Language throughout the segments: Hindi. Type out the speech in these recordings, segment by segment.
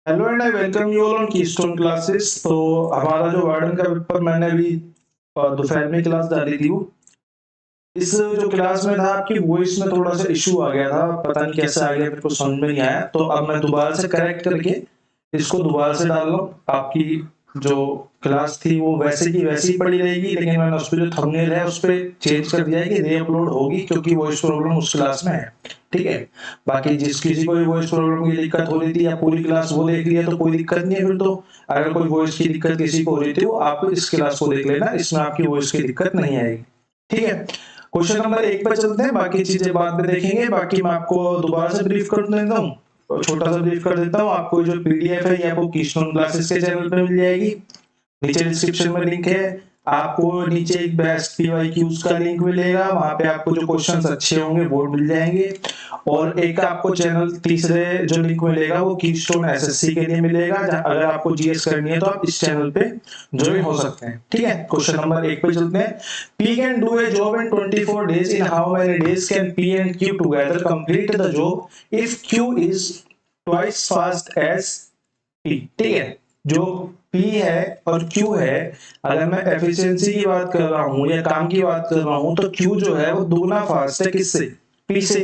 Hello and I welcome you all on keystone classes. तो हमारा जो वार्डन का पेपर मैंने अभी दोपहर में क्लास डाली थी, वो इस जो क्लास में था आपकी वॉइस में थोड़ा सा इशू आ गया था, पता नहीं कैसे आ गया, मेरे को समझ में नहीं आया। तो अब मैं दोबारा से करेक्ट करके इसको दोबारा से डाल रहा हूँ। आपकी जो क्लास थी वो वैसे की वैसे ही पड़ी रहेगी, लेकिन मैंने उस पर जो थंबनेल है उस पर चेंज कर दिया है कि री अपलोड होगी, क्योंकि वॉइस प्रॉब्लम उस क्लास में है। ठीक है, बाकी जिस किसी को भी वॉइस प्रॉब्लम की दिक्कत हो रही थी या पूरी क्लास वो देख लिया तो कोई दिक्कत नहीं है। फिर तो अगर कोई वॉइस की दिक्कत किसी को हो रही थी, वो आप इस क्लास को देख लेना, इसमें आपकी वॉइस की दिक्कत नहीं आएगी। ठीक है, क्वेश्चन नंबर 1 पे चलते हैं, बाकी चीजें बाद में देखेंगे। बाकी मैं आपको दोबारा से ब्रीफ कर देता हूँ, छोटा सा ब्रीफ कर देता हूँ। आपको जो पीडीएफ है ये आपको कीस्टोन क्लासेस के चैनल पे मिल जाएगी, नीचे डिस्क्रिप्शन में लिंक है। आपको नीचे एक बेस्ट पीवाईक्यूज का लिंक मिलेगा, वहां पे आपको जो क्वेश्चंस अच्छे होंगे वो मिल जाएंगे। और एक आपको चैनल तीसरे जो लिंक मिलेगा वो कीस्टोन एसएससी के लिए मिलेगा, अगर आपको जीएस करनी है तो आप इस चैनल पे ज्वाइन हो सकते हैं। ठीक है, क्वेश्चन नंबर 1 पे चलते हैं। P can do a job in 24 days. In how many days can P and Q together complete the job if Q is twice fast as P? ठीक है, जो P है और Q है, अगर मैं एफिशिएंसी की बात कर रहा हूँ या काम की बात कर रहा हूँ तो Q जो है वो दूना फास्ट है किससे? P से।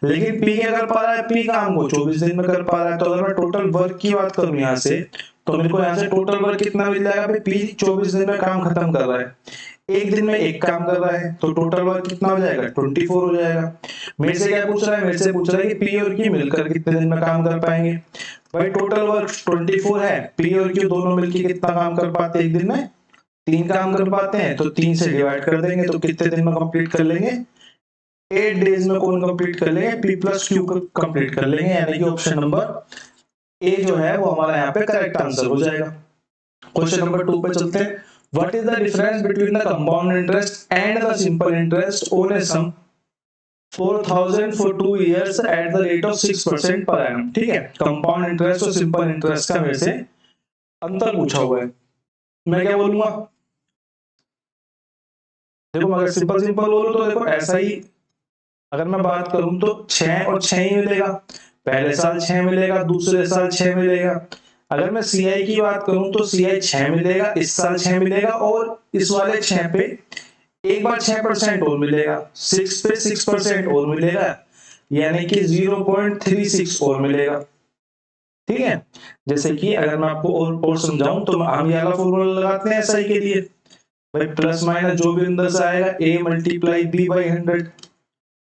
लेकिन P क्या कर पा रहा है? P काम को 24 दिन में कर पा रहा है। तो अगर मैं टोटल वर्क की बात करूँ यहाँ से, तो मेरे को यहाँ से टोटल वर्क कितना मिल जाएगा? P 24 दिन में काम खत्म कर रहा है, एक दिन में एक काम कर रहा है, तो टोटल वर्क कितना हो जाएगा? 24 हो जाएगा। मेरे से क्या पूछ रहा है? मेरे से पूछ रहा है कि P और Q मिलकर कितने दिन में काम कर पाएंगे। भाई टोटल वर्क 24 है, P और Q दोनों मिलकर कितना काम कर पाते हैं एक दिन में? 3 काम कर पाते हैं, तो 3 से डिवाइड कर देंगे तो कितने दिन में कंप्लीट कर लेंगे? 8 डेज में कौन कंप्लीट कर लेंगे? P प्लस Q कंप्लीट कर लेंगे, यानी कि ऑप्शन नंबर ए जो है वो हमारा यहाँ पे करेक्ट आंसर हो जाएगा। क्वेश्चन नंबर 2 पे चलते हैं। What is the difference between the compound interest and the simple interest on a sum 4000 for 2 years at the rate of 6% per annum? ठीक है, कंपाउंड इंटरेस्ट और सिंपल इंटरेस्ट का मेरे से अंतर पूछा हुआ है। मैं क्या बोलूंगा? देखो, अगर सिंपल सिंपल बोलूं तो देखो ऐसा ही, अगर मैं बात करूं तो 6 और 6 ही मिलेगा। पहले साल 6 मिलेगा, दूसरे साल 6 मिलेगा। अगर मैं सीआई की बात करूं तो सीआई 6 मिलेगा, इस साल 6 मिलेगा, और इस वाले 6 पे एक बार 6% और मिलेगा, 6 पे 6% और मिलेगा, यानी कि 0.36 और मिलेगा। ठीक है, जैसे कि अगर मैं आपको और समझाऊं तो हम ये वाला फॉर्मूला लगाते हैं एसआई के लिए। भाई प्लस माइनस जो भी अंदर से आएगा a मल्टीप्लाई b बाई 100,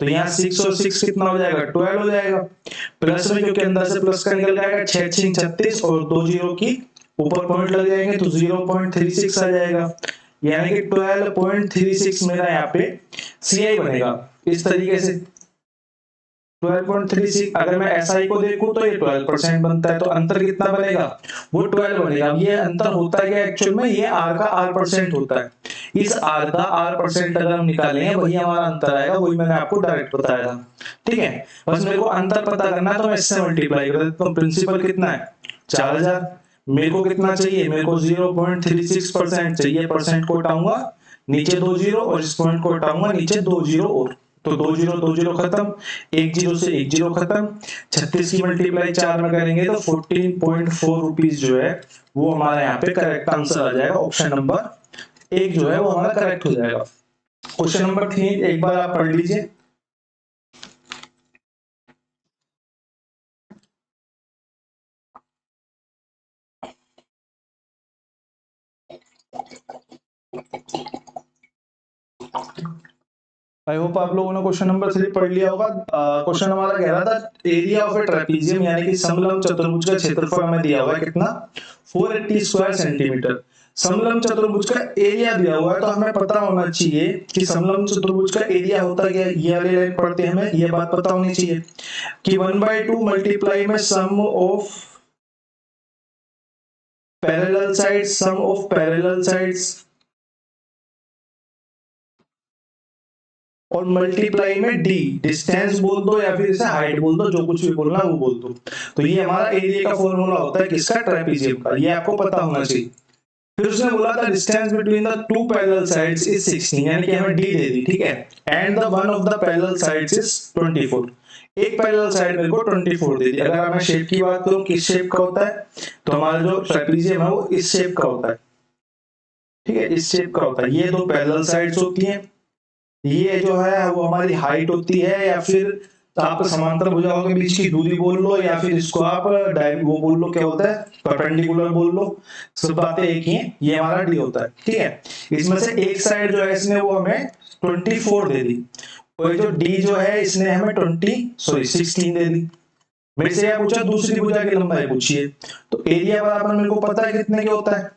तो यहाँ 6 और 6 कितना हो जाएगा? 12 हो जाएगा। प्लस में क्योंकि अंदर से प्लस का निकल जाएगा, 6 6 36 और 2 जीरो की ऊपर पॉइंट लग जाएंगे तो 0.36 आ जाएगा, यानी कि 12.36 मेरा यहाँ पे सीआई बनेगा। इस तरीके से 12.36, अगर मैं एसआई को देखूं तो ये 12% बनता है, तो अंतर कितना बनेगा? वो 12 बनेगा। ये अंतर होता है एक्चुअल में, ये आर का आर परसेंट होता है। इस आर का आर परसेंट अगर हम निकालेंगे वही हमारा अंतर आएगा, वही मैंने आपको डायरेक्ट बताया था। ठीक है, बस मेरे को अंतर पता करना है तो मैं इससे मल्टीप्लाई कर देता हूँ। प्रिंसिपल कितना है? 4000। मेरे को कितना चाहिए? मेरे को 0.36% चाहिए। परसेंट को हटाऊंगा, नीचे 2 जीरो, और इस पॉइंट को हटाऊंगा, नीचे 2 जीरो और, तो 2 जीरो खत्म, एक जीरो से एक जीरो खत्म। 36 की मल्टीप्लाई 4 में करेंगे तो 14.4 रुपीज जो है वो हमारा यहाँ पे करेक्ट आंसर आ जाएगा। ऑप्शन नंबर 1 जो है वो हमारा करेक्ट हो जाएगा। क्वेश्चन नंबर 3 एक बार आप पढ़ लीजिए। आई होप आप लोगों ने क्वेश्चन नंबर 3 पढ़ लिया होगा। क्वेश्चन हमारा कह रहा था एरिया ऑफ ए ट्रेपीजियम, यानी कि समलंब चतुर्भुज का क्षेत्रफल हमें दिया हुआ है कितना? 480 स्क्वायर सेंटीमीटर। समलंब चतुर्भुज का एरिया दिया हुआ है, तो हमें पता होना चाहिए कि समलंब चतुर्भुज का एरिया होता क्या है। ये वाली लाइन पढ़ते हैं, हमें ये बात पता होनी चाहिए कि 1/2 मल्टीप्लाई में sum of parallel sides, sum of parallel sides, और मल्टीप्लाई में डी, डिस्टेंस बोल दो या फिर इसे हाइट बोल दो, जो कुछ भी बोलना वो बोल दो। तो ये हमारा एरिया का फॉर्मूला होता है किसका? ट्रेपीजियम का। ये आपको पता होना चाहिए। फिर उसने बोला था distance between the two parallel sides is 16, यानी कि हमें डी दे दी। ठीक है, and the one of the parallel sides is 24, एक पैरेलल साइड मेरे को 24 दे दी। अगर मैं शेप की बात करूं किस शेप का होता है, तो हमारा जो ट्रेपेजियम है वो इस शेप का होता है, ठीक है, इस शेप का होता है। ये दो पैरेलल साइड्स होती हैं, ये जो है वो हमारी हाइट होती है, या फिर तो आप समांतर भुजाओं के बीच की दूरी बोल लो, या फिर इसको आप वो बोल लो, क्या होता है, परपेंडिकुलर बोल लो, सब बातें एक ही हैं। ये हमारा डी होता है, ठीक है। इसमें से एक साइड जो है इसने वो हमें 24 दे दी, और जो डी जो है इसने हमें 16 दे दी। मेरे से यह पूछा दूसरी भुजा की लंबाई पूछिए, तो एरिया बराबर मेरे को पता है कितने के होता है,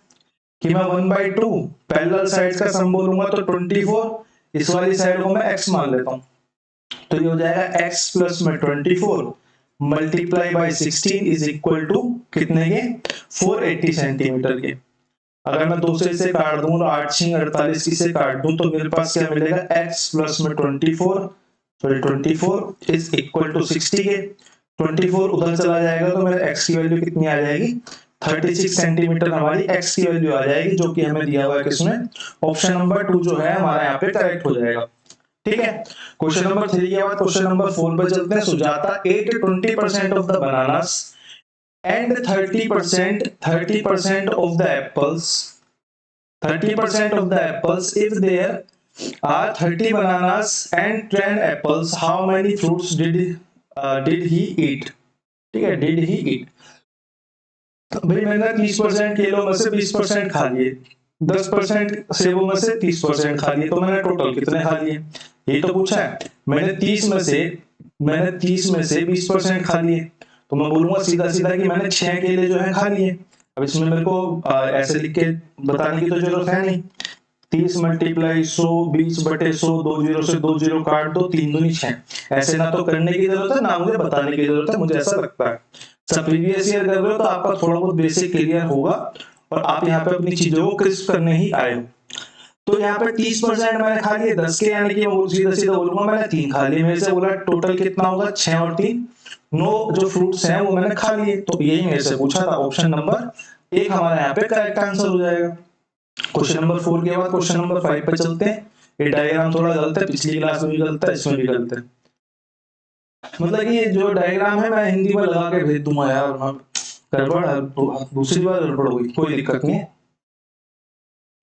कि मैं 1/2 पैरेलल साइड्स का सम बोलूंगा तो 24, इस वाली साइड को मैं x मान लेता हूं, तो ये हो जाएगा x प्लस में 24 multiply by 16 is equal to कितने के, 480 सेंटीमीटर के। अगर मैं 2 से इसे काट दूं तो 8 6 48 इसे काट दूं तो मेरे पास क्या मिलेगा, x प्लस में 24 इज इक्वल टू 60 के। 24 उधर चला जाएगा तो मेरे x की वैल्यू कितनी आ जाएगी, 36 सेंटीमीटर हमारी x की वैल्यू आ जाएगी, जो कि हमें दिया हुआ है किसमें, ऑप्शन नंबर 2 जो है हमारा यहाँ पे करेक्ट हो जाएगा, ठीक है। क्वेश्चन नंबर 3 के बाद क्वेश्चन नंबर 4 पे चलते हैं। Sujata ate 20% of the bananas and 30% of the apples, 30% of the apples. If there are 30 bananas and 10 apples, how many fruits did he eat? ठीक है, did he eat? भाई मैंने 30% केलों में से 20% खा लिए, 10% सेबों में से 30% खा लिए, तो मैंने टोटल कितने खा लिए, ये तो पूछा है। मैंने 30 में से 20% खा लिए, तो मैं बोलूंगा सीधा सीधा कि मैंने 6 केले जो है खा लिए। अब इसमें मेरे को ऐसे लिख के बताने की तो जरूरत है नहीं, 30 मल्टीप्लाई 100, 20/100, 2 जीरो से 2 जीरो काट दो, 3 दूनी 6। ऐसे ना तो करने की जरूरत है ना मुझे बताने की जरूरत है, मुझे ऐसा लगता है। सब प्रीवियस ईयर कर रहे हो तो आपका थोड़ा बहुत बेसिक क्लियर होगा, और आप यहाँ पे अपनी चीजों को क्रिस्प करने ही आए हो। तो यहाँ पे 30% मैंने खा लिए 10 के, यानी कि मैं सीधा सीधा बोलूंगा मैंने 3 खा लिए। मेरे से बोला टोटल कितना होगा, 6 और 3 9 जो फ्रूट्स हैं वो मैंने खा लिए, तो यही मेरे से पूछा था। ऑप्शन नंबर 1 हमारा यहाँ पे करेक्ट आंसर हो जाएगा। क्वेश्चन नंबर 4 के बाद क्वेश्चन नंबर 5 पे चलते हैं। ये डायग्राम थोड़ा गलत है, पिछली क्लास में भी गलत है, इसमें भी गलत है। मतलब ये जो डायग्राम है मैं हिंदी में लगा के भेज दूंगा यार, गड़बड़ है तो दूसरी बार गड़बड़ होगी, कोई दिक्कत नहीं है।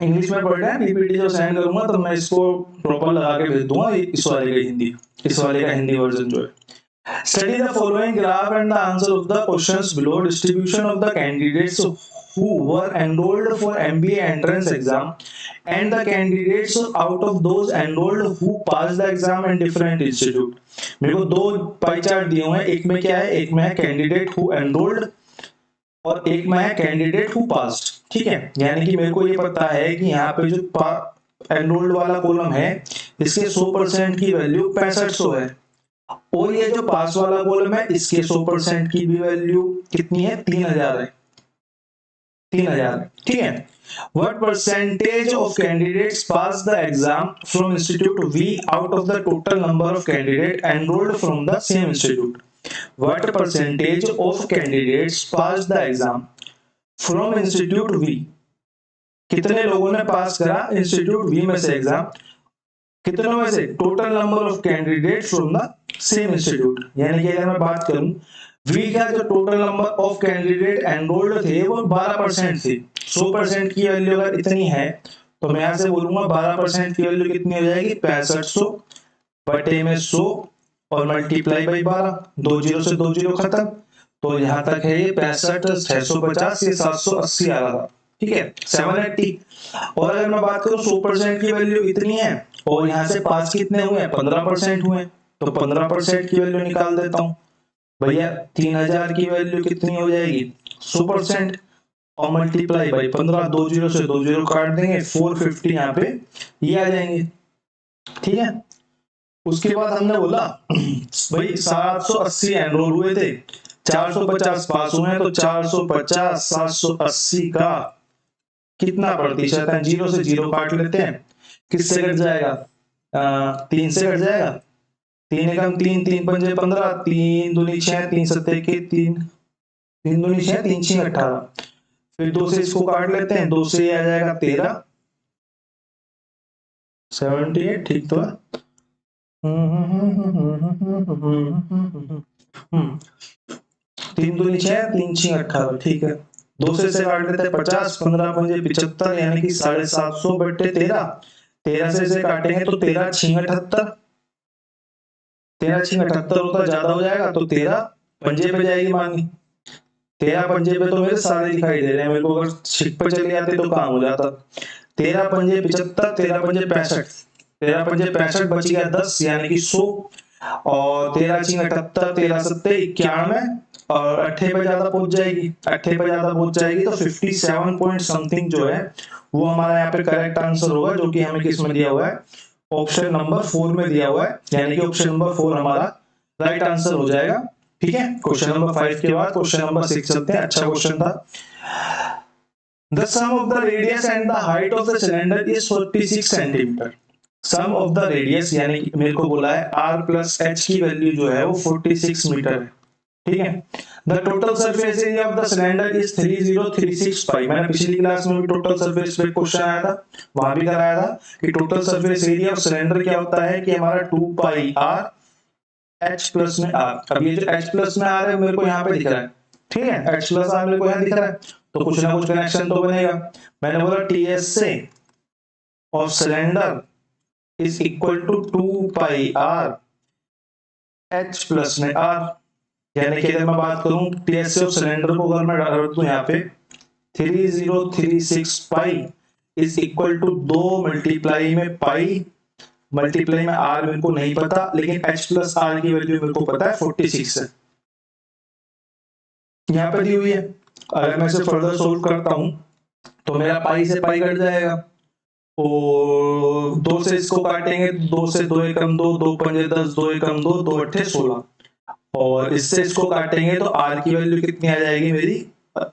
इंग्लिश में पढ़ रहे हैं, पीपीटी जो सेंड करूंगा तो मैं इसको प्रॉपर लगा के भेज दूंगा, इस वाले का हिंदी, इस वाले का हिंदी वर्जन जो है। Study the following graph and the answer of the questions below. Distribution of the candidates who were enrolled for MBA entrance exam and the candidates out of those enrolled who passed the exam in different institute. मेरे को दो पाई चार्ट दिए हुए हैं, एक में क्या है, एक में है कैंडिडेट हु एनरोल्ड और एक में है कैंडिडेट हु पास्ड, ठीक है। यानी कि मेरे को ये पता है कि यहाँ पे जो एनरोल्ड वाला कॉलम है इसके 100% की वैल्यू 6500 है, और ये जो पास वाला कॉलम है इसके 100% की भी वैल्यू कितनी है, 3000 है, 3000, ठीक है। What percentage of candidates pass the exam from Institute V out of the total number of candidates enrolled from the same institute? What percentage of candidates pass the exam from Institute V? कितने लोगों ने पास करा इंस्टीट्यूट वी में से एग्जाम, कितनों में से, total number of candidate from the same institute. यानी कि अगर मैं बात करूं वी का जो total number of candidate enrolled थे वो 12% थे। 100% की वैल्यू अगर इतनी है तो मैं यहां से बोलूंगा 12% की वैल्यू कितनी हो जाएगी, 6500 बटे में 100 और मल्टीप्लाई बाई 12, 2 जीरो से 2 जीरो खत्म, तो यहां तक है ये 65, 650, ये 780 आ रहा था, ठीक है, 780। और अगर मैं बात करूं 100% की वैल्यू इतनी है और यहाँ से पास कितने हुए, 15% हुए, तो 15% की वैल्यू निकाल देता हूं भैया, 3000 की वैल्यू कितनी हो जाएगी, 100% और मल्टीप्लाई बाई 15, 2 जीरो से 2 जीरो काट देंगे, 450 यहाँ पे ये आ जाएंगे, ठीक है। उसके बाद हमने बोला भाई 780 एनरोल हुए थे, 450 पास हुए हैं, तो 450 780 का कितना प्रतिशत है, जीरो से जीरो काट लेते हैं, किससे कट जाएगा, 3 से कट जाएगा, 3 एकम 3, 3 पंजे 15, 3 दूनी 6, 3 सत्ते के 3, 3 दूनी 6, 3 6 18, फिर 2 से इसको काट लेते हैं, 2 से आ जाएगा 13, 78, ठीक तो है। तीन दूनी छह, तीन छह 18, ठीक है। दो से काट लेते हैं 50, 15 पंजे 75, यानी कि 750 बट्टे 13। 13 से इसे काटेंगे तो 13 छह 78, 13 छह 78 होता, ज्यादा हो जाएगा तो 13 पंजे पे जाएगी मानी। 13 पंजे पे तो मेरे सारे दिखाई दे रहे हैं, मेरे को अगर छिक पे चले जाते तो काम हो जाता। 13 पंजे 75, 13 पंजे 65, 13 पंजे 65 बच गया 10 यानी कि 100, और 13 छह 78, 13 सत्ते 91, और 8 पे ज्यादा पहुंच जाएगी, 8 पे ज्यादा पहुंच जाएगी तो 57 पॉइंट समथिंग जो है वो हमारा यहाँ पे करेक्ट आंसर होगा, जो कि हमें किस में दिया हुआ है, ऑप्शन नंबर 4 में दिया हुआ है, यानी कि ऑप्शन नंबर 4 हमारा राइट आंसर हो जाएगा। ठीक है, क्वेश्चन नंबर 5 के बाद क्वेश्चन नंबर 6 चलते हैं। अच्छा क्वेश्चन था। The sum of the radius and the height of the cylinder is 46 centimetre. Sum of the radius यानी कि मेरे को बोला है r प्लस h की वैल्यू जो है वो 46 मीटर है। ठीक है। The total surface area of the cylinder is 3036 pi. मैंने पिछली क्लास में भी टोटल सरफेस पे क्वेश्चन आया था, वहां भी कराया था कि total surface area of cylinder क्या होता है कि हमारा 2 पाई r h प्लस में r। अब ये जो h प्लस में r है मेरे को यहाँ पे दिख रहा है, ठीक है, h प्लस r मेरे को यहाँ दिख रहा है, तो कुछ ना कुछ कनेक्शन तो बनेगा। मैंने बोला ts से of cylinder is equal to 2 pi r h plus में r, यानी कि अगर मैं बात करूं ts ऑफ सिलेंडर को अगर मैं डाल दूं यहाँ पे 3036 pi is equal to 2 multiply में पाई मल्टीप्लाई में r मेरे को नहीं पता, लेकिन h प्लस r की वैल्यू मेरे को पता है 46 है, यहाँ पे दी हुई है। अगर मैं इसे फर्दर सोल्व करता हूं तो मेरा पाई से पाई कट जाएगा, और 2 से इसको काटेंगे, 2 से 2 एकम 2, 2 पंजे 10, 2 एकम 2, 2 अट्ठे 16, और इससे इसको काटेंगे तो r की वैल्यू कितनी आ जाएगी मेरी,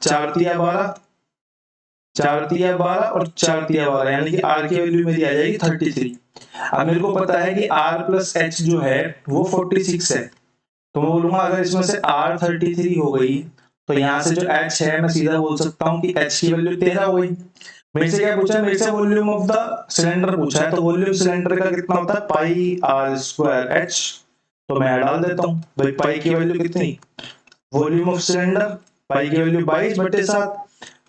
4 तिया 12, 4 तिया 12 और 4 तिया 12, यानी कि r की वैल्यू मेरी आ जाएगी 33। अब मेरे को पता है कि r प्लस h जो है वो 46 है, तो मैं बोलूंगा अगर इसमें से r 33 हो गई तो यहाँ से जो h है मैं सीधा बोल सकता हूँ कि h की वैल्यू 13 हो गई। मेरे से क्या पूछा है, मेरे से वॉल्यूम ऑफ द सिलेंडर पूछा है, तो वॉल्यूम सिलेंडर का कितना होता है पाई r स्क्वायर h, तो मैं डाल देता हूँ भाई पाई की वैल्यू कितनी, वॉल्यूम ऑफ सिलेंडर पाई की वैल्यू 22/7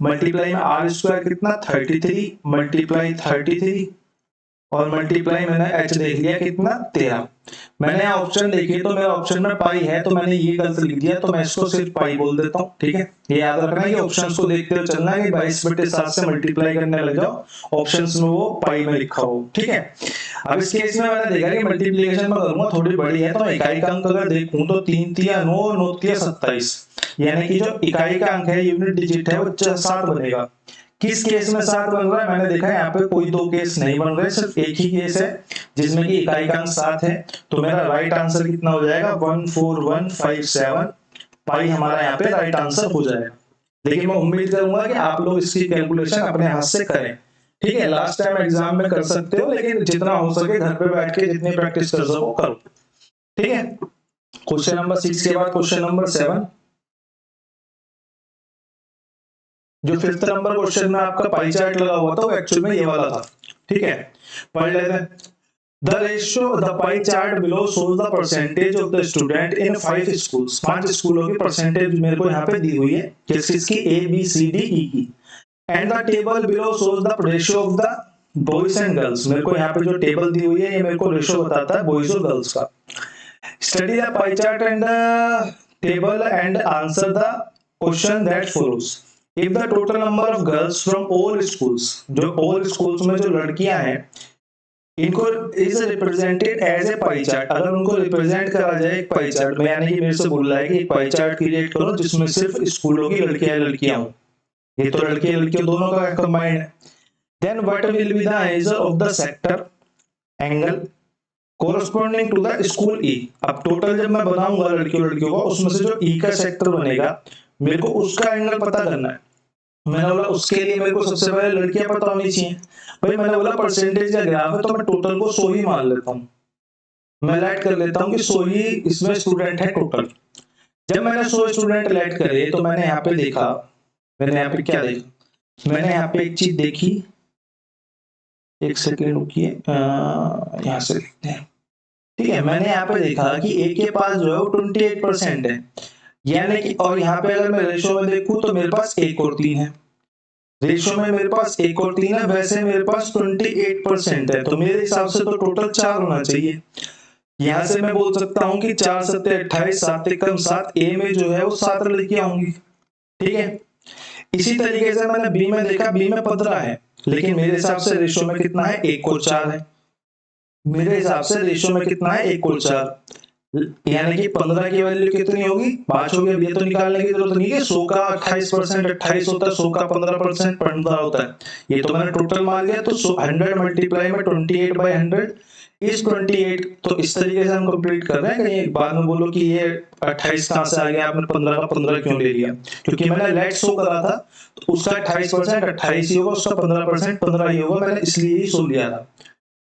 मल्टीप्लाई में r स्क्वायर कितना 33 मल्टीप्लाई 33 और मल्टीप्लाई मैंने h देख लिया कितना 13। मैंने ऑप्शन देखी तो मेरा ऑप्शन में पाई है, तो मैंने ये गलत लिख दिया, तो मैं इसको सिर्फ पाई बोल देता हूँ। ठीक है, ये याद रखना है कि ऑप्शंस को देखते हुए चलना है कि 22/7 से मल्टीप्लाई करने लग जाओ, ऑप्शंस में वो पाई में लिखा हो। ठीक है, अब इस केस में मैंने देखा कि मल्टीप्लिकेशन में करूंगा थोड़ी बड़ी है, तो मैं इकाई का अंक अगर देखूं तो 3 तिया 9, 9 तिया 27, यानी कि जो इकाई का अंक है यूनिट डिजिट है वो 7 बनेगा। किस केस में 7 बन रहा है, मैंने देखा है यहाँ पे कोई दो केस नहीं बन रहे, सिर्फ एक ही केस है जिसमें कि इकाई का अंक 7 है, तो मेरा राइट आंसर कितना हो जाएगा 14157 पाई हमारा यहाँ पे राइट आंसर हो जाएगा। लेकिन मैं उम्मीद करूंगा कि आप लोग इसकी कैलकुलेशन अपने हाथ से करें। ठीक है, लास्ट टाइम एग्जाम में कर सकते हो, लेकिन जितना हो सके घर पे बैठ के जितनी प्रैक्टिस कर सको करो। ठीक है, क्वेश्चन नंबर 6 के बाद क्वेश्चन नंबर 7, जो 5th नंबर क्वेश्चन में आपका पाई चार्ट लगा हुआ था वो एक्चुअल में ये वाला था। ठीक है, पढ़ लेते हैं। The ratio, the pie chart below shows the percentage of the student in 5 schools। 5 स्कूलों की परसेंटेज मेरे को यहाँ पे दी हुई है, किसकी A B C D E की। And the table below shows the ratio of the boys and girls। मेरे को यहाँ पे जो टेबल दी हुई है ये मेरे को रेशियो बताता है बॉयज और गर्ल्स का। Study the pie chart and the table and answer the question that follows। If the total number of girls from all schools, जो all schools में जो लड़कियां हैं इनको is represented as a pie chart, अगर उनको रिप्रेजेंट करा जाए एक पाई चार्ट में, यानी कि मेरे से बोल रहा है कि एक पाई चार्ट क्रिएट करो जिसमें सिर्फ स्कूलों की लड़कियां हो, ये तो लड़कियां दोनों का कंबाइंड है। Then what will be the answer of the sector angle corresponding to the school E. अब टोटल जब मैं बनाऊंगा लड़कियों का, उसमें से जो ई का सेक्टर बनेगा मेरे को उसका एंगल पता करना है। मैंने बोला उसके लिए मेरे को सबसे पहले लड़कियां पता होनी चाहिए। भाई मैंने बोला परसेंटेज का ग्राफ है तो मैं टोटल को 100 ही मान लेता हूँ, मैं ऐड कर लेता हूँ कि 100 ही इसमें स्टूडेंट है टोटल। जब मैंने 100 स्टूडेंट ऐड करे तो मैंने यहाँ पे देखा, मैंने यहाँ पे क्या देखा, मैंने यहाँ पे एक चीज देखी, एक सेकेंड रुकिए, यहाँ से देखते हैं। ठीक है, मैंने यहाँ पे देखा कि ए के पास जो है वो 28% है, यानी कि और यहाँ पे अगर मैं रेशो में देखूं तो मेरे पास 1 और 3 है। रेशो में मेरे पास 1 और 3 है, वैसे मेरे पास 28% है, तो मेरे हिसाब से तो टोटल 4 होना चाहिए। यहाँ से मैं बोल सकता हूँ कि 4 सत्ते 28, 7 एकम 7, ए में जो है वो 7 लड़कियां होंगी। ठीक है, इसी तरीके से मैंने बी में देखा, बी में 15 है, लेकिन मेरे हिसाब से रेशो में कितना है, 1 और 4 है। मेरे हिसाब से रेशो में कितना है, 1 और 4, यानी कि 15 की वैल्यू कितनी होगी, 5 होगी। अब ये तो निकालने की जरूरत नहीं है 100 का 28% 28 होता है, 100 का 15% 15 होता है। ये तो मैंने टोटल मान लिया, तो 100 मल्टीप्लाई में 28/100 इस 28। तो इस तरीके से हम कंप्लीट कर रहे हैं, कहीं बाद में बोलो कि ये 28 कहां से आ गया, आपने 15 का 15 क्यों ले लिया, क्योंकि मैंने लेट शो करा था, तो उसका 28% 28 ही होगा, उसका 15% 15 ही होगा, मैंने इसलिए ही सो लिया था।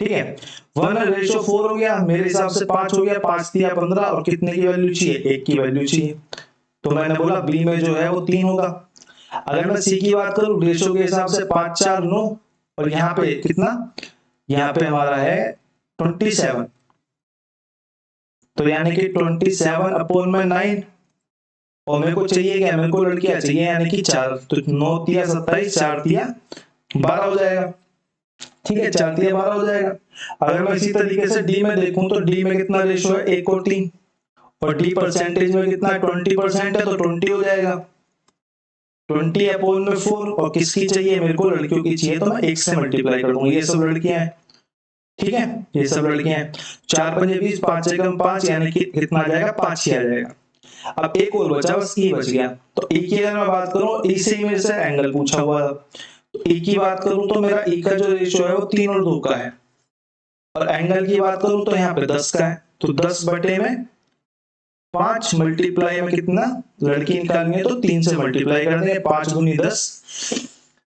ठीक है, 1/4 हो गया, मेरे हिसाब से 5 हो गया, 5 दिया 15, और कितने की वैल्यू चाहिए, 1 की वैल्यू चाहिए, तो मैंने बोला बी में जो है वो 3 होगा। अगर मैं सी की बात करूं, रेशो के हिसाब से 5 4 9, और यहाँ पे कितना, यहाँ पे हमारा है 27, तो यानी कि 27/9, और मेरे को चाहिए क्या, मेरे को लड़कियां चाहिए, यानी कि 4, तो 9 तिया 27, 4 तिया 12 हो जाएगा। ठीक है, 4 तिया 12 हो जाएगा। अगर मैं इसी तरीके से डी में देखूं, तो डी में कितना रेशो है, 1 और 3, और डी परसेंटेज में कितना 20% है, तो 20 हो जाएगा, 20/4, और किसकी चाहिए, मेरे को लड़कियों की चाहिए, तो मैं 1 से मल्टीप्लाई कर दूंगा, ये सब लड़कियां हैं। ठीक है, ये सब लड़कियां हैं, 4 पंजे 20, 5 एकम 5, यानी कि कितना आ जाएगा, 5 ही आ जाएगा। अब एक और बचा, बस ई बच गया। तो ई की अगर मैं बात करूं, ई से ही मेरे से एंगल पूछा हुआ था, तो ई की बात करूं तो मेरा ई का जो रेशियो है वो 3 और 2 का है, और एंगल की बात करूं तो यहाँ पे 10 का है, तो 10/5 मल्टीप्लाई में कितना, लड़की निकालनी है तो 3 से मल्टीप्लाई कर देंगे, 5 दूनी 10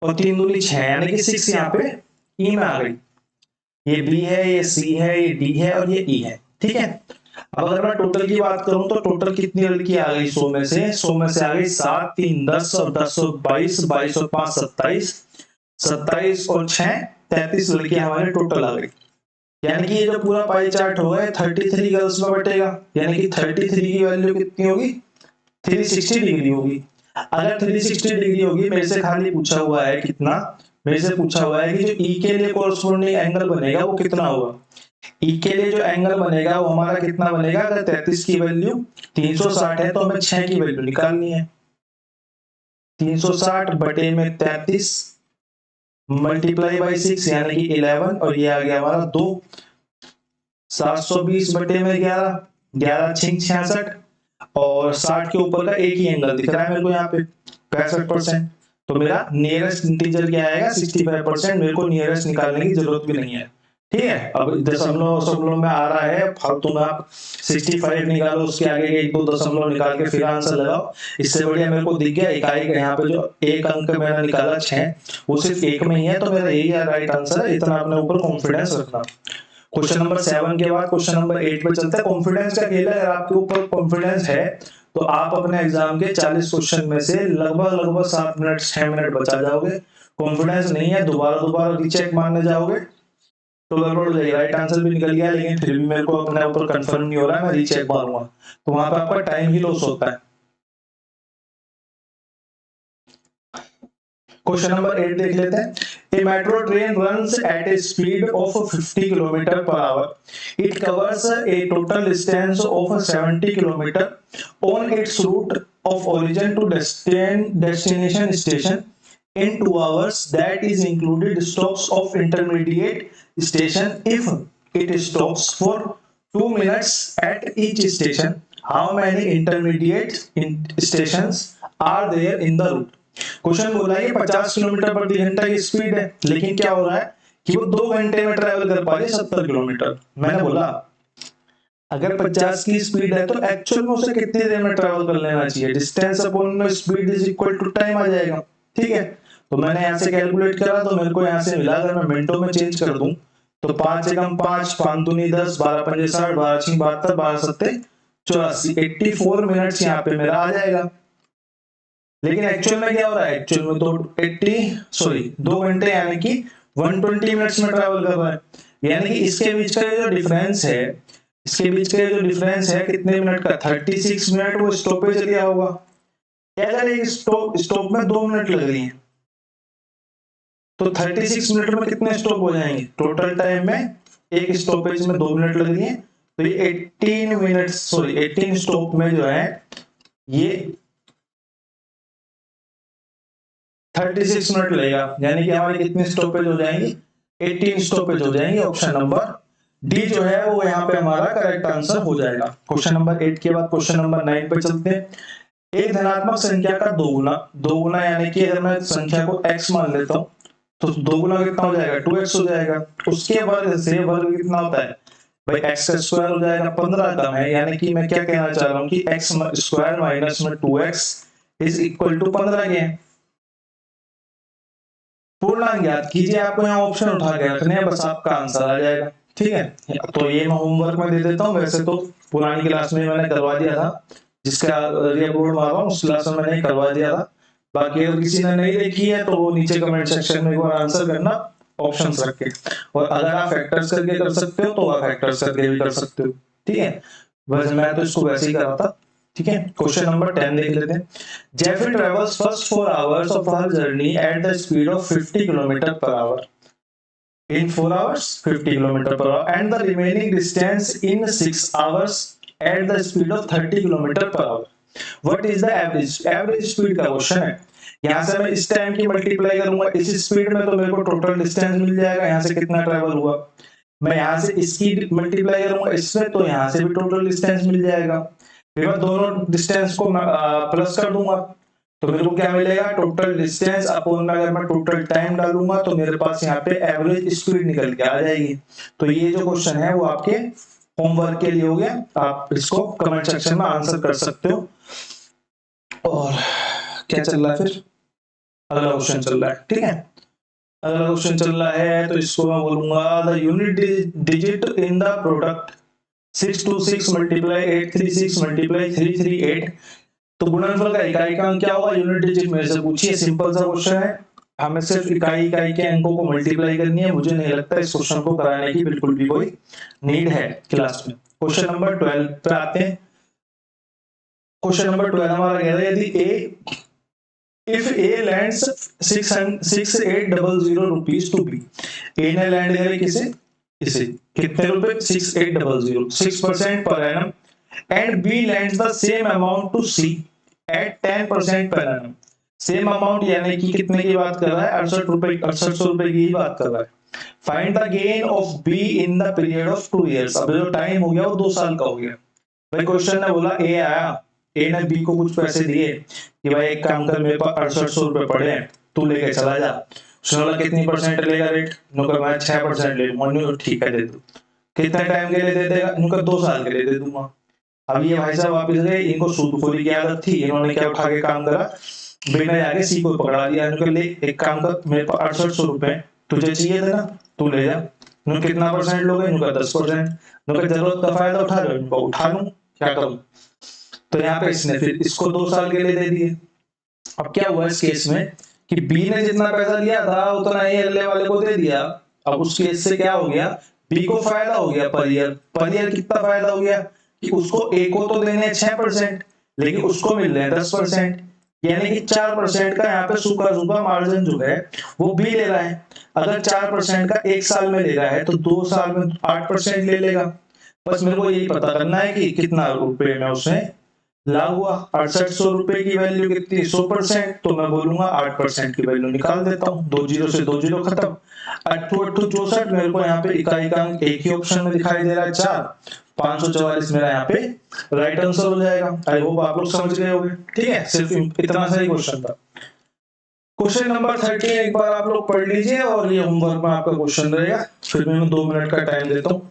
और 3 दूनी 6, यानी कि 6 यहाँ पे ई में आ गई। ये बी है, ये सी है, ये डी है, और ये ई है। ठीक है, अब अगर मैं टोटल की बात करूं तो टोटल कितनी लड़की आ गई, 100 में से, 100 में से आ गई 7 3 10, और 10 और 22, 22 और 5 27, 27 और 6 33 लड़कियां हमारे टोटल आ गई। यानी कि ये जो पूरा पाई चार्ट होगा 33 गर्ल्स में बटेगा, यानी कि 33 की वैल्यू कितनी होगी, 360 डिग्री होगी। अगर 360 डिग्री होगी, मेरे से खाली पूछा हुआ है कितना, मेरे से पूछा हुआ है कि जो ई के लिए कोरस्पोंडिंग एंगल बनेगा वो कितना होगा। ई के लिए जो एंगल बनेगा वो हमारा कितना बनेगा, अगर 33 की वैल्यू 360 है, तो हमें 6 की वैल्यू निकालनी है, 360 बटे में 33 मल्टीप्लाई बाई 6, यानी कि 11, और ये आ गया हमारा 2, 720 बटे में 11, 11 6 66, और 60 के ऊपर का एक ही एंगल दिख रहा है मेरे को यहाँ पे 65%, तो मेरा नियरेस्ट इंटीजर क्या आएगा, 65%। मेरे को नियरेस्ट निकालने की जरूरत भी नहीं है। ठीक है, अब दशमलव में आ रहा है, फालतू में आप 65 निकालो, उसके आगे एक दो दशमलव निकाल के फिर आंसर लगाओ। इससे बढ़िया मेरे को दिख गया इकाई का, यहाँ पे जो एक अंक मैंने निकाला 6, वो सिर्फ एक में ही है, तो मेरा यही राइट आंसर है। इतना अपने ऊपर कॉन्फिडेंस रखना। क्वेश्चन नंबर 7 के बाद क्वेश्चन नंबर 8 पे चलते हैं। कॉन्फिडेंस का खेल है, अगर आपके ऊपर कॉन्फिडेंस है तो आप अपने एग्जाम के 40 क्वेश्चन में से लगभग 7 मिनट 6 मिनट बचा जाओगे। कॉन्फिडेंस नहीं है, दोबारा रीचेक मारने जाओगे तो गड़बड़ हो जाएगी। राइट आंसर भी निकल गया, लेकिन फिर भी मेरे को अपने ऊपर कंफर्म नहीं हो रहा है, मैं रीचेक मारूंगा, तो वहां पर आपका टाइम ही लॉस होता है। क्वेश्चन नंबर 8 देख लेते हैं। A metro train runs at a speed of 50 km per hour. It covers a total distance of 70 km on its route of origin to destination station in 2 hours. That is included stops of intermediate station. If it stops for 2 minutes at each station, how many intermediate stations are there in the route? Question बोला है 50 किलोमीटर प्रति घंटा की स्पीड है, लेकिन क्या हो रहा है कि वो 2 घंटे में ट्रैवल कर पा रही है 70 किलोमीटर। मैंने बोला अगर 50 की स्पीड है तो एक्चुअल में उसे कितनी देर में ट्रैवल कर लेना चाहिए, distance upon speed is equal to time आ जाएगा। ठीक है, तो मैंने यहाँ से कैलकुलेट करा तो मेरे को यहाँ से मिला, अगर मैं मिनटों में चेंज कर दूं तो 5 एकम 5, 5 दूनी 10, 12 पंजे 60, 12 छीं 72, 12 सत्ते 84, 84 मिनट्स यहाँ पे मेरा आ जाएगा। लेकिन एक्चुअल में क्या हो रहा है, एक्चुअल में तो 2 घंटे यानी कि 120 मिनट्स में ट्रैवल कर रहा है। यानी कि इसके बीच का जो डिफरेंस है इसके बीच का जो डिफरेंस है कितने मिनट का, 36 मिनट वो स्टॉपेज लिया होगा। अगर एक स्टॉप में 2 मिनट लग रही है तो 36 मिनट में कितने स्टॉप हो जाएंगे, टोटल टाइम में एक स्टॉपेज में 2 मिनट लग रही है, तो ये 18 मिनट, सॉरी 18 स्टॉप में जो है ये 36 मिनट लगेगा, यानी कि हमारी कितनी स्टॉपेज हो जाएंगी, 18 स्टॉपेज हो जाएंगे। ऑप्शन नंबर डी जो है वो यहाँ पे हमारा करेक्ट आंसर हो जाएगा। क्वेश्चन नंबर 8 के बाद क्वेश्चन नंबर 9 पे चलते हैं। एक धनात्मक संख्या का दोगुना, दोगुना यानी कि अगर मैं संख्या को x मान लेता हूँ तो दोगुना कितना हो जाएगा, 2x हो जाएगा। उसके वर्ग से वर्ग कितना होता है भाई, x का स्क्वायर हो जाएगा, 15 कम है, यानी कि मैं क्या कहना चाह रहा हूँ कि x स्क्वायर माइनस में 2x इज इक्वल टू 15 के हैं। पूर्णांक ज्ञात कीजिए, आपको यहाँ ऑप्शन उठा के रखने हैं, बस आपका आंसर आ जाएगा। ठीक है, तो ये मैं होमवर्क में दे देता हूँ, वैसे तो पुरानी क्लास में मैंने करवा दिया था, जिसका रिपोर्ट मार रहा हूँ उस क्लास में मैंने करवा दिया था। बाकी अगर किसी ने नहीं देखी है तो वो नीचे कमेंट सेक्शन में एक बार आंसर करना ऑप्शंस रख के, और अगर आप फैक्टर्स करके कर सकते हो तो आप फैक्टर्स करके भी कर सकते हो। ठीक है, वैसे मैं तो इसको वैसे ही कर रहा था। ठीक है, क्वेश्चन नंबर 10 देख लेते हैं। Jeffrey travels first 4 hours of her journey at the speed of 50 km per hour. In 4 hours, 50 km per hour, and the remaining distance in 6 hours at the speed of 30 km per hour. What is the average? Average speed का क्वेश्चन है। यहाँ से मैं इस टाइम की मल्टीप्लाई करूंगा इस स्पीड में तो मेरे को टोटल डिस्टेंस मिल जाएगा, यहाँ से कितना ट्रेवल हुआ। मैं यहाँ से इसकी मल्टीप्लाई करूंगा इसमें तो यहाँ से भी टोटल डिस्टेंस मिल जाएगा। फिर मैं दोनों डिस्टेंस को प्लस कर दूंगा तो मेरे को क्या मिलेगा, टोटल डिस्टेंस अपॉन में अगर मैं टोटल टाइम डालूंगा तो मेरे पास यहाँ पे एवरेज स्पीड निकल के आ जाएगी। तो ये जो क्वेश्चन है वो आपके होमवर्क के लिए हो गया, आप इसको कमेंट सेक्शन में आंसर कर सकते हो। और क्या चल रहा है फिर, अगला क्वेश्चन चल रहा है। ठीक है, अगला क्वेश्चन चल रहा है तो इसको मैं बोलूंगा the unit digit in the product 626 multiply 836 multiply 338, तो गुणनफल का इकाई का अंक क्या होगा, यूनिट डिजिट मेरे से पूछिए, सिंपल सा क्वेश्चन है, हमें सिर्फ इकाई इकाई के अंकों को मल्टीप्लाई करनी है। मुझे नहीं लगता इस क्वेश्चन को कराने की बिल्कुल भी कोई नीड है क्लास में। क्वेश्चन नंबर 12 पे आते हैं। क्वेश्चन नंबर 12 हमारा कह रहा है यदि A if A lends 6800 rupees to B, A ने लैंड करे किसे, इसे, कितने रुपए, 6800, 6% per annum, and B lends the same amount to C at 10% per annum. Same amount यानी कि कितने की बात कर रहा है, 6800 रुपए की ही बात कर रहा है। Find the gain of be in the period of 2 years. अब जो टाइम हो गया वो 2 साल का हो गया। भाई क्वेश्चन ने बोला ए आया, ए ने बी को कुछ पैसे दिए कि भाई एक काम कर, मेरे पास 6800 रुपए पड़े हैं, तू लेके चला जा। उसने बोला कितनी परसेंट लेगा रेट, नुका मैं 6% ले लूंगा, ठीक है दे दो। कितने टाइम के लिए दे देगा, नुका 2 साल के लिए दे दूंगा। अब ये भाई साहब वापिस गए, इनको सूदखोरी की आदत थी, इन्होंने क्या उठा के काम करा, बिना जाके सी को पकड़ा दिया, इनको ले एक काम कर, मेरे पास 6800 रुपए तुझे चाहिए थे ना, तू ले जा। कितना परसेंट लोगे, इनका 10%। जरूरत का फायदा उठा लो, इनको उठा लूं, क्या करूं। तो यहाँ पे इसने फिर इसको 2 साल के लिए दे दिए। अब क्या हुआ इस केस में कि बी ने जितना पैसा लिया था उतना ही अगले वाले को दे दिया। अब उस केस से क्या हो गया, बी को फायदा हो गया पर ईयर। पर ईयर कितना फायदा हो गया कि उसको ए को तो देने 6%, लेकिन उसको मिल रहे हैं 10%, यानी कि 4% का यहाँ पे सूखा सूखा मार्जिन जो है वो बी ले रहा है। अगर 4% का 1 साल में ले रहा है तो 2 साल में 8% ले लेगा। बस मेरे को यही पता करना है कि कितना रुपए में उसने लाभ हुआ। 6800 रुपए की वैल्यू कितनी, 100%, तो मैं बोलूंगा 8% की वैल्यू निकाल देता हूँ, 2 जीरो से 2 जीरो खत्म। 8 8 64, मेरे को यहाँ पे इकाई का अंक एक ही ऑप्शन में दिखाई दे रहा है 4, 544 मेरा यहाँ पे राइट आंसर हो जाएगा। आई होप आप लोग समझ गए होंगे। ठीक है, सिर्फ इतना सा ही क्वेश्चन था। क्वेश्चन नंबर 13 एक बार आप लोग पढ़ लीजिए और ये होमवर्क में आपका क्वेश्चन रहेगा, फिर मैं 2 मिनट का टाइम देता हूँ।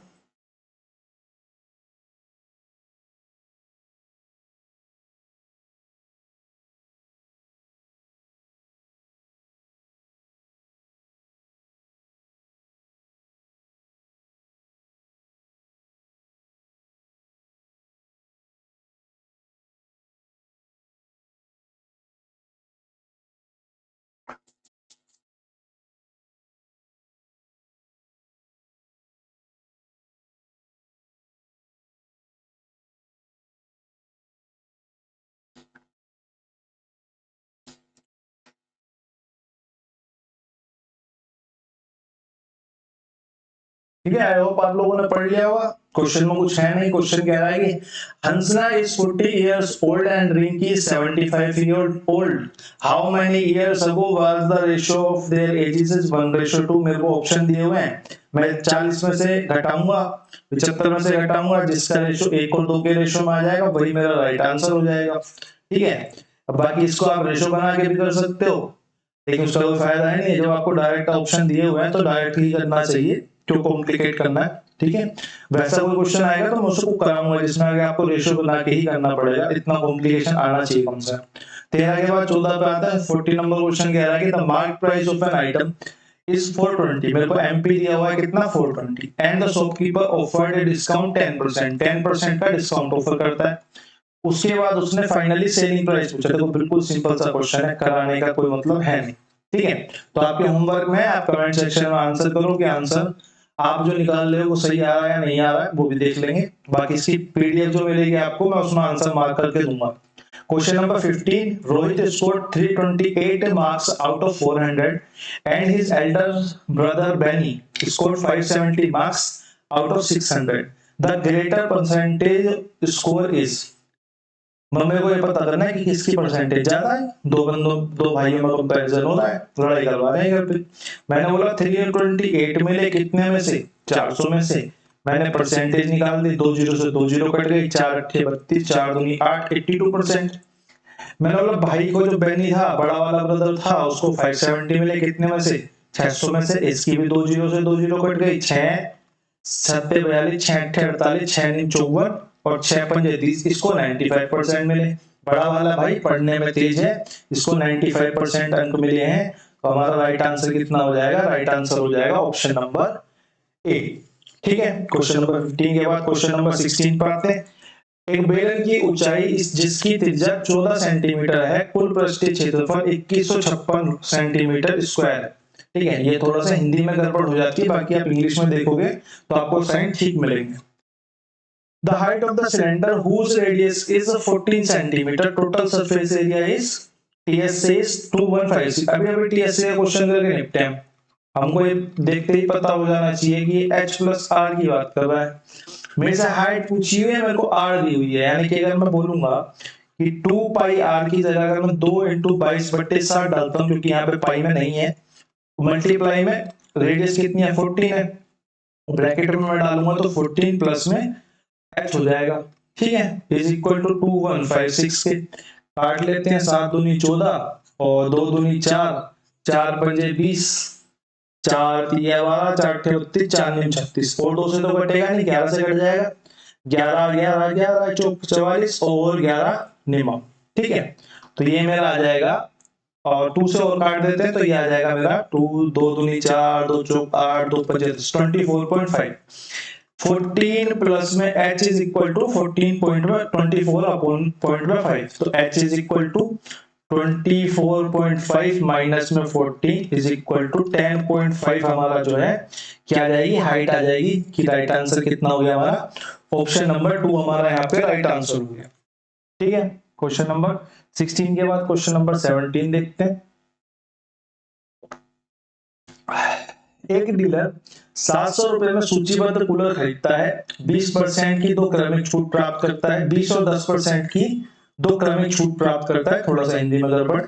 ठीक है, आई होप आप लोगों ने पढ़ लिया होगा। क्वेश्चन में कुछ है नहीं। क्वेश्चन कह रहा है कि हंसना is 40 years old and Rinki is 75 years old. How many years ago was the ratio of their ages is 1:2? मेरे को ऑप्शन दिए हुए हैं, मैं 40 में से घटाऊंगा, 75 में से घटाऊंगा, जिसका रेशो 1 और 2 के रेशो में आ जाएगा वही मेरा राइट आंसर हो जाएगा। ठीक है, अब बाकी इसको आप रेशो बना के भी कर सकते हो, लेकिन उसका कोई फायदा है नहीं। जब आपको डायरेक्ट ऑप्शन दिए हुए हैं तो डायरेक्ट ही करना चाहिए, क्यों कॉम्प्लिकेट करना है। ठीक है, वैसा कोई क्वेश्चन आएगा तो मैं उसको कराऊंगा जिसमें आगे आपको रेशियो बना के ही करना पड़ेगा, इतना कॉम्प्लिकेशन आना चाहिए कम से। 13 के बाद 14 पे आता है। 40 नंबर क्वेश्चन कह रहा है कि the market price of an item is 420। मेरे को एमपी दिया हुआ है कितना, 420, and the shopkeeper offered a discount 10%, 10% का डिस्काउंट ऑफर करता है। उसके बाद उसने फाइनली सेलिंग प्राइस पूछा। देखो बिल्कुल सिंपल सा क्वेश्चन है, कराने का कोई मतलब है नहीं। ठीक है, तो आपके होमवर्क में आप कमेंट सेक्शन में आंसर करो कि आंसर आप जो निकाल रहे हो वो सही आ रहा है या नहीं आ रहा है, वो भी देख लेंगे। बाकी इसकी पीडीएफ जो मिलेगी आपको मैं उसमें आंसर मार्क करके दूंगा। Question number 15, Rohit scored 328 marks out of 400 and his elder brother Benny scored 570 marks out of 600। The greater percentage score is. मेरे को ये पता करना है कि किसकी परसेंटेज ज्यादा है। दो भाइयों में कंपैरिजन हो रहा है, लड़ाई करवा रहे हैं घर पे। मैंने बोला 328 मिले कितने में से, 400 में से। मैंने परसेंटेज निकाल दी, 2 जीरो से 2 जीरो कट गई, 4 अट्ठे 32, 4 दूनी 8, 82%। मैंने बोला भाई को जो बेनी था, बड़ा वाला ब्रदर था, उसको 570 मिले कितने में से, 600 में से। इसकी भी 2 जीरो से 2 जीरो कट गई, 6 7 42, 6 अट्ठे 48, 6 9 54 और 6 पंजे 30। इसको 95% मिले। बड़ा वाला भाई पढ़ने में तेज है, इसको 95% अंक मिले हैं। तो हमारा राइट आंसर कितना हो जाएगा, राइट आंसर हो जाएगा ऑप्शन नंबर ए। ठीक है, क्वेश्चन नंबर 15 के बाद क्वेश्चन नंबर 16 पर आते हैं। एक बेलन की ऊंचाई जिसकी त्रिज्या 14 सेंटीमीटर है, कुल पृष्ठीय क्षेत्रफल 2156 सेंटीमीटर स्क्वायर है। ठीक है, ये थोड़ा सा हिंदी में गड़बड़ हो जाती है, बाकी आप इंग्लिश में देखोगे तो आपको साइन ठीक मिलेंगे। The height of the cylinder whose radius is 14 centimeter, total surface area is TS says 2156। अभी TS का क्वेश्चन करके निपटे हम। हमको ये देखते ही पता हो जाना चाहिए कि H प्लस R की बात कर रहा है। मेरे से हाइट पूछी हुई है, मेरे को R दी हुई है, यानी कि अगर मैं बोलूंगा कि 2 पाई R की जगह अगर मैं 2 × 22/60 डालता हूँ, क्योंकि यहाँ पे पाई में नहीं है, मल्टीप्लाई में रेडियस कितनी है, 14 है, ब्रैकेट में मैं डालूंगा तो 14 प्लस में h हो जाएगा। ठीक है, इज इक्वल टू 2156 के काट लेते हैं। 7 दूनी 14 और 2 दूनी 4, 4 पंजे 20, 4 3 12, 4 38, 4 9 36 और 2 से तो कटेगा नहीं, 11 से कट जाएगा। 11 11 11 44 और 11 निमा। ठीक है, तो ये मेरा आ जाएगा, और 2 से और काट देते हैं तो ये आ जाएगा मेरा 2 2 दूनी 4, 2 चौक 8, 2 पंजे 24.5। 14 प्लस में h is equal to 14.24 upon 0.5, तो h is equal to 24.5 minus में 14 इज इक्वल टू 10.5। हमारा जो है क्या आ जाएगी, हाइट आ जाएगी। कि राइट आंसर कितना हो गया हमारा, ऑप्शन नंबर 2 हमारा यहाँ पे राइट आंसर हो गया। ठीक है, क्वेश्चन नंबर 16 के बाद क्वेश्चन नंबर 17 देखते हैं। एक डीलर 700 रुपए में सूचीबद्ध कूलर खरीदता है, 20% की 2 क्रमिक छूट प्राप्त करता है, 20 और 10% की 2 क्रमिक छूट प्राप्त करता है। थोड़ा सा हिंदी में गड़बड़,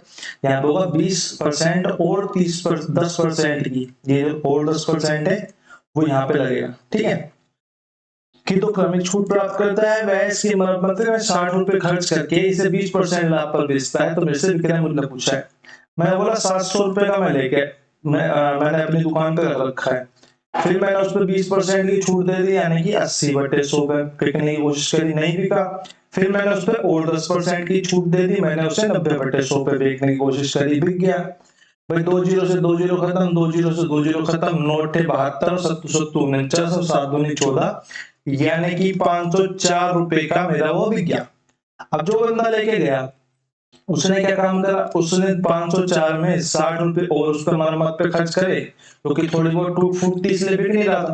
यहाँ पे होगा 20% और 10% की, ये जो और 10% है वो यहाँ पे लगेगा। ठीक है, कि 2 क्रमिक छूट प्राप्त करता है, वह इसकी मरम्मत में 60 रुपए खर्च करके इसे 20% लाभ पर बेचता है। तो मेरे से विक्रय मूल्य पूछा है, मैंने बोला 700 रुपए का मैं लेके मैंने अपनी दुकान पे रखा है, फिर मैंने उस पर 20% की छूट दे दी, यानी कि 80/100 पे बिकने की कोशिश करी, नहीं बिका। फिर मैंने उस पर और 10% की छूट दे दी, मैंने उसे 90/100 पे बेचने की कोशिश करी, बिक गया। भाई 2 जीरो से 2 जीरो खत्म, 2 जीरो से 2 जीरो खत्म, 9 अट्ठे 72, 7 7 49 और 7 दूनी 14, यानी कि 504 रुपए का मेरा वो बिक गया। अब जो बंदा लेके गया उसने क्या काम करा, उसने 504 में 60 रुपए और उस पर मरम्मत पे खर्च करे, क्योंकि थोड़ी बहुत टूट फूट थी इसलिए बिक नहीं रहा था।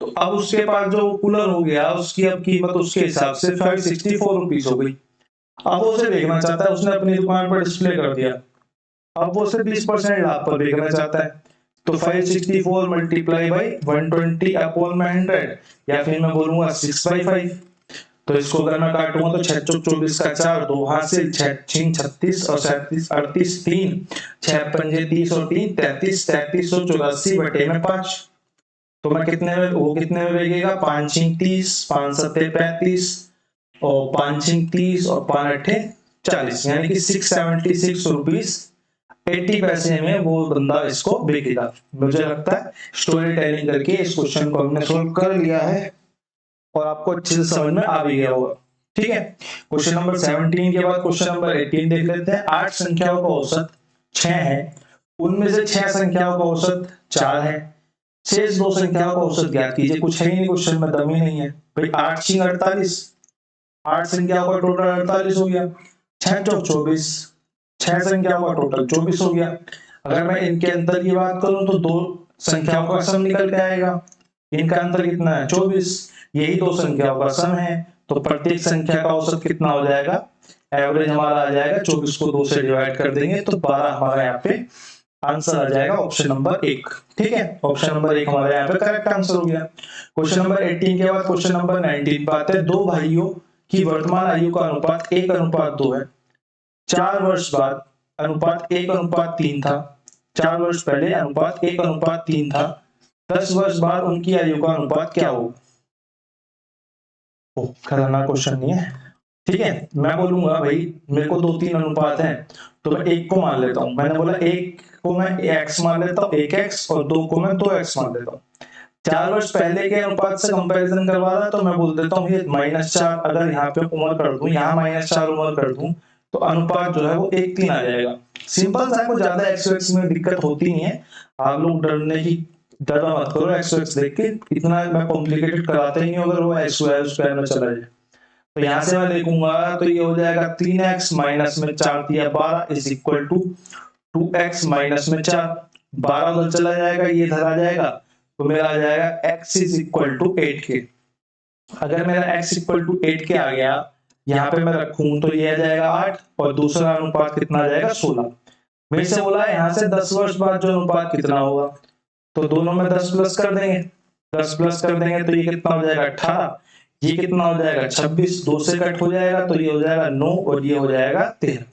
तो अब उसके पास जो कूलर हो गया, उसकी अब कीमत उसके हिसाब से 564 रुपीज हो गई। अब वो उसे बेचना चाहता है, उसने अपनी दुकान पर डिस्प्ले कर दिया। अब वो उसे 20% लाभ पर बेचना चाहता है। तो 564 मल्टीप्लाई बाई 120 अपॉन में 100, या फिर मैं बोलूंगा 6/5। तो इसको अगर मैं काटूंगा तो 6 चौक 24 का 4, 2 हासिल, 6 छीन 36 और 37 38 3, 6 पंजे 30 और 3 33, 3384 बटे में 5। तो मैं कितने में, वो कितने में बेचेगा, 5 छीन 30, 5 सत्ते 35 और 5 छीन 30 और 5 अट्ठे 40, यानी कि 676 रुपीस 80 पैसे में वो बंदा इसको बेचेगा। मुझे लगता है स्टोरी टेलिंग करके इस क्वेश्चन को हमने सोल्व कर लिया है और आपको अच्छे से समझ में आ भी गया होगा। ठीक है, क्वेश्चन नंबर 17 के बाद क्वेश्चन नंबर 18 देख लेते हैं। 8 संख्याओं का औसत 6 है, उनमें से 6 संख्याओं का औसत 4 है, शेष 2 संख्याओं का औसत ज्ञात कीजिए। कुछ है ही नहीं क्वेश्चन में, दम ही नहीं है भाई। 8 छीन 48, 8 संख्याओं का टोटल 48 हो गया, 6 चौक 24, 6 संख्याओं का टोटल 24 हो गया। अगर मैं इनके अंतर की बात करूं तो 2 संख्याओं का सम निकल के आएगा। इनका अंतर कितना है, 24, यही 2 संख्याओं का सम है। तो प्रत्येक संख्या का औसत कितना हो जाएगा, एवरेज हमारा आ जाएगा 24 को 2 से डिवाइड कर देंगे तो 12 हमारा यहाँ पे आंसर आ जाएगा, ऑप्शन नंबर 1। ठीक है, ऑप्शन नंबर 1 हमारे यहाँ पे करेक्ट आंसर हो गया। क्वेश्चन नंबर 18 के बाद क्वेश्चन नंबर 19 पे आते हैं। 2 भाइयों की वर्तमान आयु का अनुपात 1:2 है। 4 वर्ष बाद अनुपात 1:3 था। 4 वर्ष पहले अनुपात 1:3 था। 10 वर्ष बाद उनकी आयु का अनुपात क्या हो। खतरनाक क्वेश्चन नहीं है। ठीक है, मैं बोलूंगा भाई मेरे को 2-3 अनुपात हैं तो मैं 1 को मान लेता हूं। मैंने बोला 1 को मैं x मान लेता हूं, 1x, और 2 को मैं 2x मान लेता हूं। 4 वर्ष पहले के अनुपात से कंपैरिजन करवा रहा तो मैं बोल देता हूं ये -4, अगर यहाँ पे उम्र कर दूं, यहाँ -4 उम्र कर दूं तो अनुपात जो है वो 1:3 आ जाएगा। सिंपल सा, कोई ज्यादा एक्स में दिक्कत होती नहीं है। आप लोग डरने की डर मत करो, एक्स देख के इतना मैं कॉम्प्लिकेटेड कराता ही नहीं, अगर वो एक्स स्क्वायर में चला जाए। तो यहाँ से मैं देखूंगा तो ये हो जाएगा 3x माइनस में 4 दिया 12 is equal to 2x minus में 4, 12 उधर चला जाएगा, ये इधर आ जाएगा तो मेरा आ जाएगा x is equal to 8k। अगर मेरा x इक्वल टू 8k आ गया, यहाँ पे मैं रखूं तो ये आ जाएगा 8 और दूसरा अनुपात कितना आ जाएगा 16। मेरे से बोला है यहाँ से 10 वर्ष बाद जो अनुपात कितना होगा, तो दोनों में 10 प्लस कर देंगे, 10 प्लस कर देंगे तो ये कितना हो जाएगा 18, ये कितना हो जाएगा 26, 2 से कट हो जाएगा तो ये हो जाएगा 9 और ये हो जाएगा 13।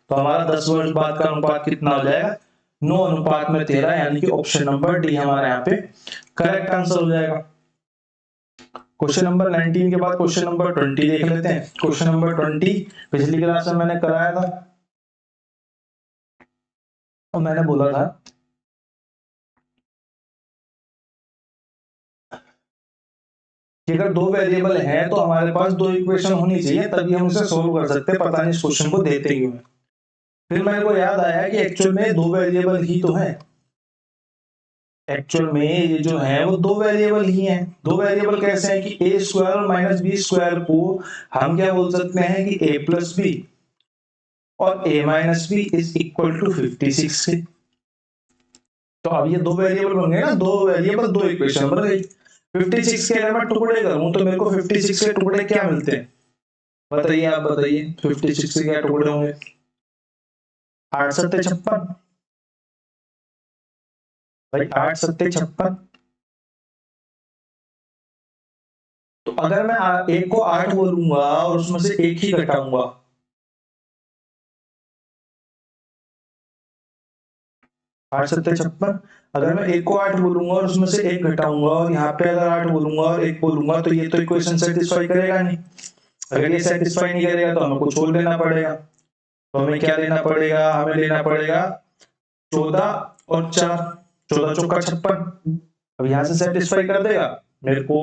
तो हमारा 10 वर्ष बाद का अनुपात कितना हो जाएगा 9:13, यानी कि ऑप्शन नंबर डी हमारा यहाँ पे करेक्ट आंसर हो जाएगा। क्वेश्चन नंबर 19 के बाद क्वेश्चन नंबर 20 देख लेते हैं। क्वेश्चन नंबर 20 पिछली क्लास में मैंने कराया था और मैंने बोला था कि अगर 2 वेरिएबल हैं तो हमारे पास 2 इक्वेशन होनी चाहिए, तभी हम उसे सोल्व कर सकते हैं। पता नहीं इस क्वेश्चन को देते ही हैं। फिर मेरे को याद आया कि एक्चुअल में 2 वेरिएबल ही तो हैं। एक्चुअल में ये जो है वो 2 वेरिएबल ही हैं। 2 वेरिएबल कैसे हैं कि a स्क्वायर और -b² को हम क्या बोल सकते हैं कि a + b और a - b is equal to 56 के। तो अब ये 2 वेरिएबल बन गए ना, 2 वेरिएबल 2 इक्वेशन बन गई। 56 के अगर मैं टुकड़े करूं तो मेरे को 56 के टुकड़े क्या मिलते हैं, बताइए, आप बताइए 56 के क्या टुकड़े होंगे। 8 सत्ते 56 भाई, 8 सत्ते 56। तो अगर मैं एक को 8 बोलूंगा और उसमें से एक ही घटाऊंगा, 8 सत्ते 56, अगर मैं एक को 8 बोलूंगा और उसमें से एक घटाऊंगा और यहाँ पे अगर 8 बोलूंगा और एक बोलूंगा तो ये तो इक्वेशन सेटिस्फाई करेगा नहीं। अगर ये सेटिस्फाई नहीं करेगा तो हमें कुछ और लेना पड़ेगा। तो हमें क्या लेना पड़ेगा, हमें लेना पड़ेगा 14 और 4, 14 चौका 56। अब यहाँ से सेटिस्फाई कर देगा, मेरे को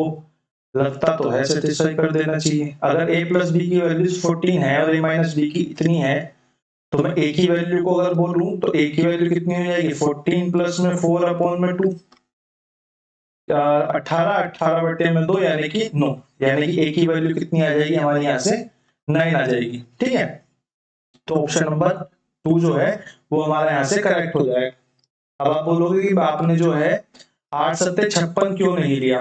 लगता तो है सेटिस्फाई कर देना चाहिए। अगर a + b की वैल्यू 14 है और a - b की इतनी है तो मैं a की वैल्यू को अगर बोलूं तो a की वैल्यू कितनी हो जाएगी 14 प्लस में 4/2, 18/2 यानी कि 9, यानी कि a की वैल्यू कितनी आ जाएगी हमारे यहाँ से 9 आ जाएगी। ठीक है, तो ऑप्शन नंबर 2 जो है वो हमारे यहाँ से करेक्ट हो जाएगा। अब आप बोलोगे कि आपने जो है 8 सत्ते 56 क्यों नहीं लिया।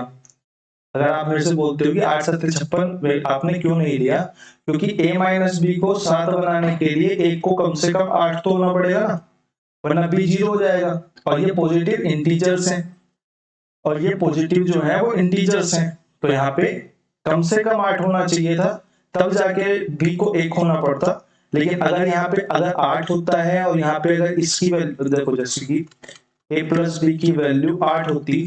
अगर आप मेरे से बोलते हो कि 8 सत्ते 56 आपने क्यों नहीं लिया, क्योंकि a - b को 7 बनाने के लिए एक को कम से कम 8 तो होना पड़ेगा ना। वरना बी 0 हो जाएगा। और ये पॉजिटिव इंटीजर्स हैं और ये पॉजिटिव जो है वो इंटीजर्स हैं, तो यहाँ पे कम से कम 8 होना चाहिए था, तब जाके बी को 1 होना पड़ता। लेकिन अगर यहाँ पे अगर 8 होता है और यहाँ पे अगर इसकी वैल्यू देखो, जैसे कि a प्लस बी की वैल्यू 8 होती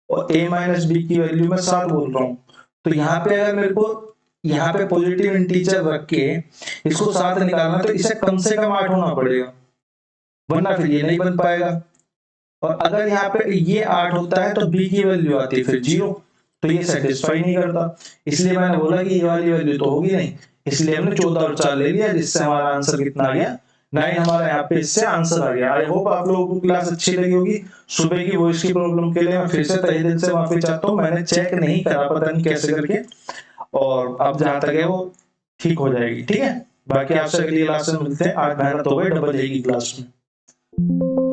और a माइनस बी की वैल्यू मैं 7 बोल रहा हूँ, तो यहाँ पे अगर मेरे को यहाँ पे पॉजिटिव इंटीजर रख के इसको 7 निकालना, तो इसे कम से कम 8 होना पड़ेगा, वरना फिर ये नहीं बन पाएगा। और अगर यहाँ पे ये 8 होता है तो b की वैल्यू आती है फिर 0, तो ये सेटिस्फाई नहीं करता। इसलिए मैंने बोला कि ये वाली वैल्यू तो होगी नहीं, इसलिए हमने 14 और 4 ले लिया, जिससे हमारा आंसर कितना आ गया 9 हमारा यहाँ पे इससे आंसर आ गया। आई होप आप लोगों को क्लास अच्छी लगी होगी। सुबह की वॉइस की प्रॉब्लम के लिए मैं फिर से तहे दिल से माफी चाहता हूँ, मैंने चेक नहीं करा, पता नहीं कैसे करके, और अब जहां तक है वो ठीक हो जाएगी। ठीक है, बाकी आपसे अगली क्लास में मिलते हैं। आज मेहनत हो गई, डबल जाएगी क्लास में।